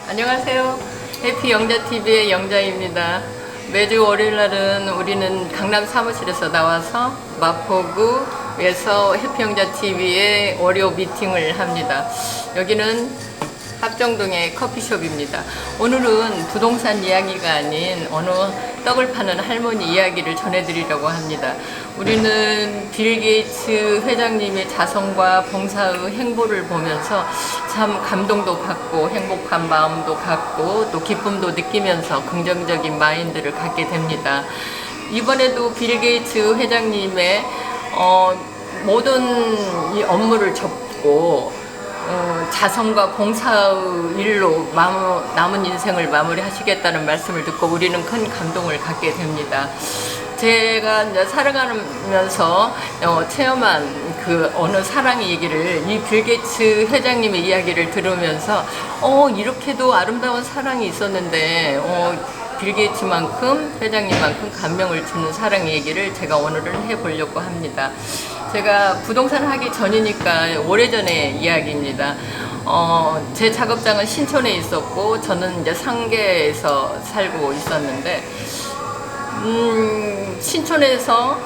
안녕하세요. 해피 영자TV의 영자입니다. 매주 월요일날은 우리는 강남 사무실에서 나와서 마포구에서 해피 영자TV의 월요 미팅을 합니다. 여기는 합정동의 커피숍입니다. 오늘은 부동산 이야기가 아닌 어느 떡을 파는 할머니 이야기를 전해드리려고 합니다. 우리는 빌 게이츠 회장님의 자성과 봉사의 행보를 보면서 참 감동도 받고 행복한 마음도 갖고 또 기쁨도 느끼면서 긍정적인 마인드를 갖게 됩니다. 이번에도 빌 게이츠 회장님의 모든 이 업무를 접고 자성과 봉사의 일로 남은 인생을 마무리하시겠다는 말씀을 듣고 우리는 큰 감동을 갖게 됩니다. 제가 이제 살아가면서 체험한 그 어느 사랑의 얘기를 이 빌 게이츠 회장님의 이야기를 들으면서 이렇게도 아름다운 사랑이 있었는데 빌 게이츠만큼 회장님만큼 감명을 주는 사랑의 얘기를 제가 오늘은 해보려고 합니다. 제가 부동산 하기 전이니까 오래전의 이야기입니다. 제 작업장은 신촌에 있었고 저는 이제 상계에서 살고 있었는데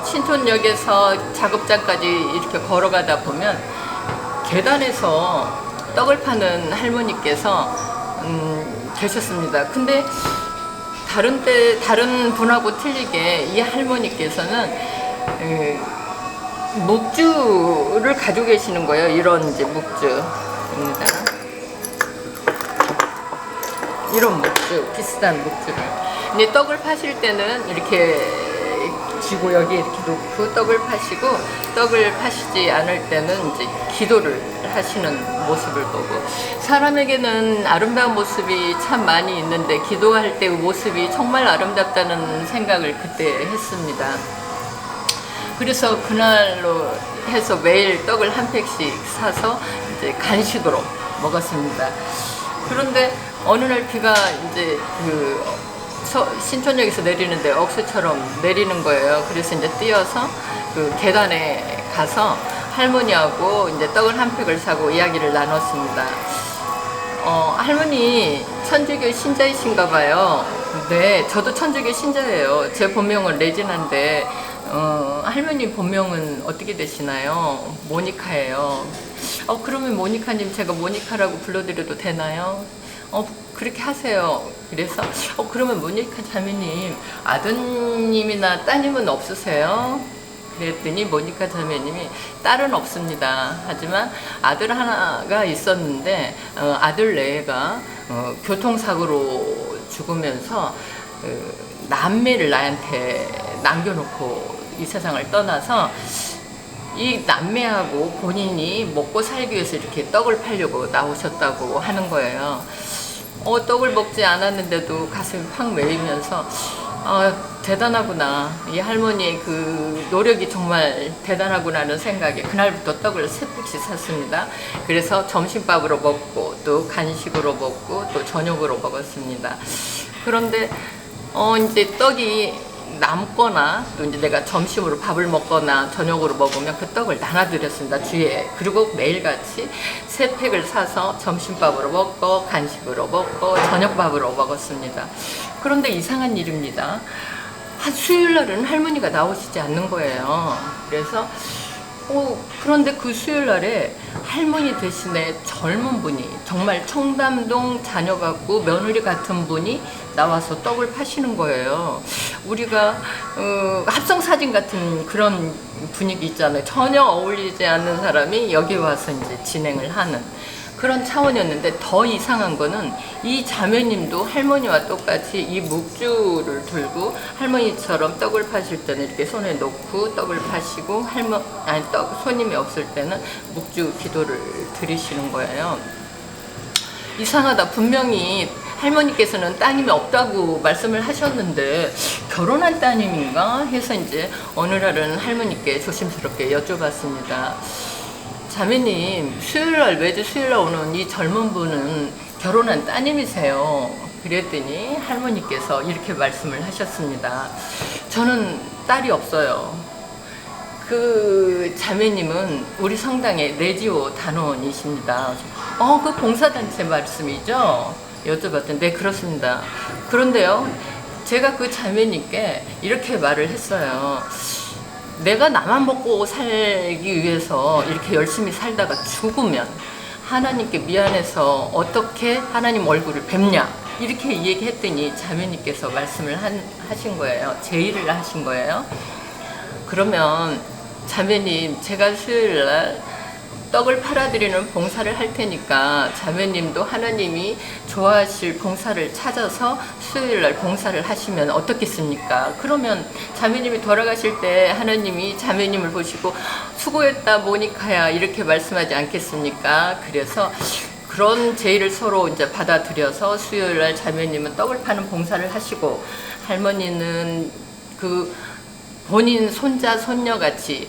신촌역에서 작업장까지 이렇게 걸어가다 보면 계단에서 떡을 파는 할머니께서 계셨습니다. 근데 다른 분하고 틀리게 이 할머니께서는 묵주를 가지고 계시는 거예요. 이런 이제 묵주입니다. 이런 묵주, 비슷한 묵주를. 근데 떡을 파실 때는 이렇게 쥐고 여기 이렇게 놓고 떡을 파시고, 떡을 파시지 않을 때는 이제 기도를 하시는 모습을 보고, 사람에게는 아름다운 모습이 참 많이 있는데 기도할 때의 모습이 정말 아름답다는 생각을 그때 했습니다. 그래서 그날로 해서 매일 떡을 한 팩씩 사서 이제 간식으로 먹었습니다. 그런데 어느 날 비가 이제 신촌역에서 내리는데 억수처럼 내리는 거예요. 그래서 이제 뛰어서 그 계단에 가서 할머니하고 이제 떡을 한 팩을 사고 이야기를 나눴습니다. 할머니 천주교 신자이신가 봐요. 네, 저도 천주교 신자예요. 제 본명은 레지나인데 할머니 본명은 어떻게 되시나요? 모니카예요. 그러면 모니카님 제가 모니카라고 불러드려도 되나요? 그렇게 하세요. 그래서 그러면 모니카 자매님 아드님이나 따님은 없으세요? 그랬더니 모니카 자매님이 딸은 없습니다. 하지만 아들 하나가 있었는데 아들 내가 교통사고로 죽으면서 남매를 나한테 남겨놓고 이 세상을 떠나서 이 남매하고 본인이 먹고 살기 위해서 이렇게 떡을 팔려고 나오셨다고 하는 거예요. 떡을 먹지 않았는데도 가슴이 팍 메이면서 대단하구나. 이 할머니의 그 노력이 정말 대단하구나는 생각에 그날부터 떡을 3팩씩 샀습니다. 그래서 점심밥으로 먹고 또 간식으로 먹고 또 저녁으로 먹었습니다. 그런데 이제 떡이 남거나 또 이제 내가 점심으로 밥을 먹거나 저녁으로 먹으면 그 떡을 나눠드렸습니다. 주에. 그리고 매일같이 3팩을 사서 점심밥으로 먹고 간식으로 먹고 저녁밥으로 먹었습니다. 그런데 이상한 일입니다. 한 수요일날은 할머니가 나오시지 않는 거예요. 그래서 그런데 그 수요일날에 할머니 대신에 젊은 분이 정말 청담동 자녀 같고 며느리 같은 분이 나와서 떡을 파시는 거예요. 우리가 합성사진 같은 그런 분위기 있잖아요. 전혀 어울리지 않는 사람이 여기 와서 이제 진행을 하는 그런 차원이었는데, 더 이상한 거는 이 자매님도 할머니와 똑같이 이 묵주를 들고 할머니처럼 떡을 파실 때는 이렇게 손에 놓고 떡을 파시고 손님이 없을 때는 묵주 기도를 드리시는 거예요. 이상하다. 분명히 할머니께서는 따님이 없다고 말씀을 하셨는데 결혼한 따님인가 해서 이제 어느 날은 할머니께 조심스럽게 여쭤봤습니다. 자매님, 매주 수요일날 오는 이 젊은 분은 결혼한 따님이세요? 그랬더니 할머니께서 이렇게 말씀을 하셨습니다. 저는 딸이 없어요. 그 자매님은 우리 성당의 레지오 단원이십니다. 그 봉사단체 말씀이죠? 여쭤봤더니 네 그렇습니다. 그런데요 제가 그 자매님께 이렇게 말을 했어요. 내가 나만 먹고 살기 위해서 이렇게 열심히 살다가 죽으면 하나님께 미안해서 어떻게 하나님 얼굴을 뵙냐 이렇게 얘기했더니 자매님께서 말씀을 하신 거예요. 제의를 하신 거예요. 그러면 자매님 제가 수요일날 떡을 팔아드리는 봉사를 할 테니까 자매님도 하나님이 좋아하실 봉사를 찾아서 수요일날 봉사를 하시면 어떻겠습니까? 그러면 자매님이 돌아가실 때 하나님이 자매님을 보시고 수고했다 모니카야 이렇게 말씀하지 않겠습니까? 그래서 그런 제의를 서로 이제 받아들여서 수요일날 자매님은 떡을 파는 봉사를 하시고 할머니는 그 본인 손자 손녀같이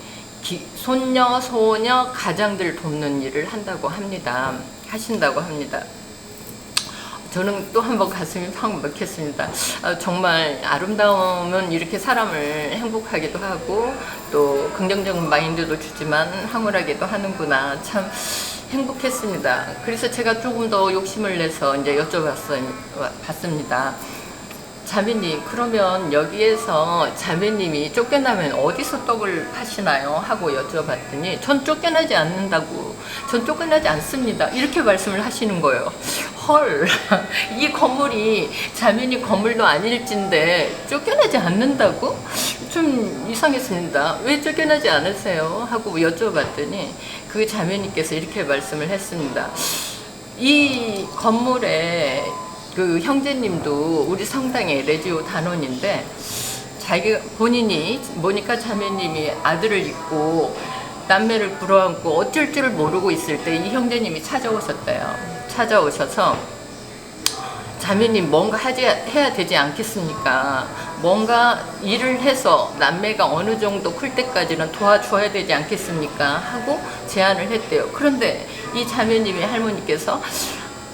손녀, 소녀, 가장들 돕는 일을 한다고 합니다. 하신다고 합니다. 저는 또 한 번 가슴이 팍 먹혔습니다. 정말 아름다움은 이렇게 사람을 행복하게도 하고 또 긍정적인 마인드도 주지만 황홀하게도 하는구나. 참 행복했습니다. 그래서 제가 조금 더 욕심을 내서 이제 여쭤봤습니다. 자매님 그러면 여기에서 자매님이 쫓겨나면 어디서 떡을 파시나요? 하고 여쭤봤더니 전 쫓겨나지 않는다고 전 쫓겨나지 않습니다 이렇게 말씀을 하시는 거예요. 헐 이 건물이 자매님 건물도 아닐진데 쫓겨나지 않는다고? 좀 이상했습니다. 왜 쫓겨나지 않으세요? 하고 여쭤봤더니 그 자매님께서 이렇게 말씀을 했습니다. 이 건물에 그 형제님도 우리 성당의 레지오 단원인데 자기 본인이 모니카 자매님이 아들을 잊고 남매를 불어안고 어쩔 줄 모르고 있을 때 이 형제님이 찾아오셨대요. 찾아오셔서 자매님 뭔가 해야 되지 않겠습니까? 뭔가 일을 해서 남매가 어느 정도 클 때까지는 도와줘야 되지 않겠습니까? 하고 제안을 했대요. 그런데 이 자매님의 할머니께서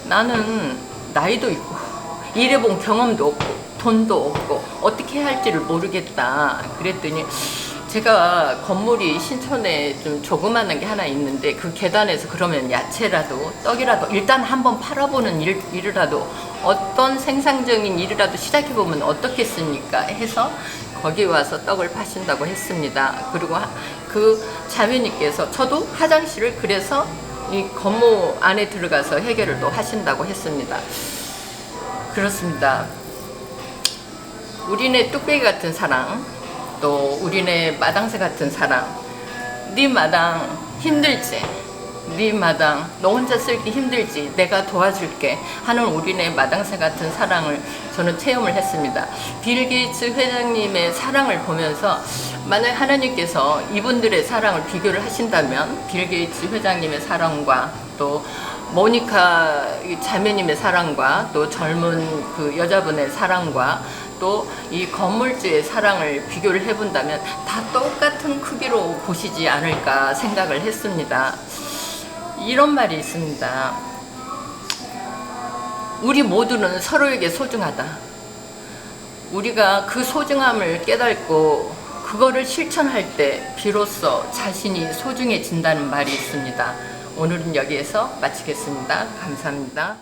나는 나이도 있고 일해본 경험도 없고 돈도 없고 어떻게 해야 할지를 모르겠다 그랬더니 제가 건물이 신촌에 좀 조그만한 게 하나 있는데 그 계단에서 그러면 야채라도 떡이라도 일단 한번 팔아보는 일이라도 어떤 생산적인 일이라도 시작해보면 어떻겠습니까 해서 거기 와서 떡을 파신다고 했습니다. 그리고 그 자매님께서 저도 화장실을 그래서 이 건물 안에 들어가서 해결을 또 하신다고 했습니다. 그렇습니다. 우리네 뚝배기 같은 사랑, 또 우리네 마당새 같은 사랑. 네 마당 힘들지? 네 마당 너 혼자 쓸기 힘들지? 내가 도와줄게 하는 우리네 마당새 같은 사랑을 저는 체험을 했습니다. 빌 게이츠 회장님의 사랑을 보면서 만약 하나님께서 이분들의 사랑을 비교를 하신다면 빌 게이츠 회장님의 사랑과 또 모니카 자매님의 사랑과 또 젊은 그 여자분의 사랑과 또 이 건물주의 사랑을 비교를 해본다면 다 똑같은 크기로 보시지 않을까 생각을 했습니다. 이런 말이 있습니다. 우리 모두는 서로에게 소중하다. 우리가 그 소중함을 깨닫고 그거를 실천할 때 비로소 자신이 소중해진다는 말이 있습니다. 오늘은 여기에서 마치겠습니다. 감사합니다.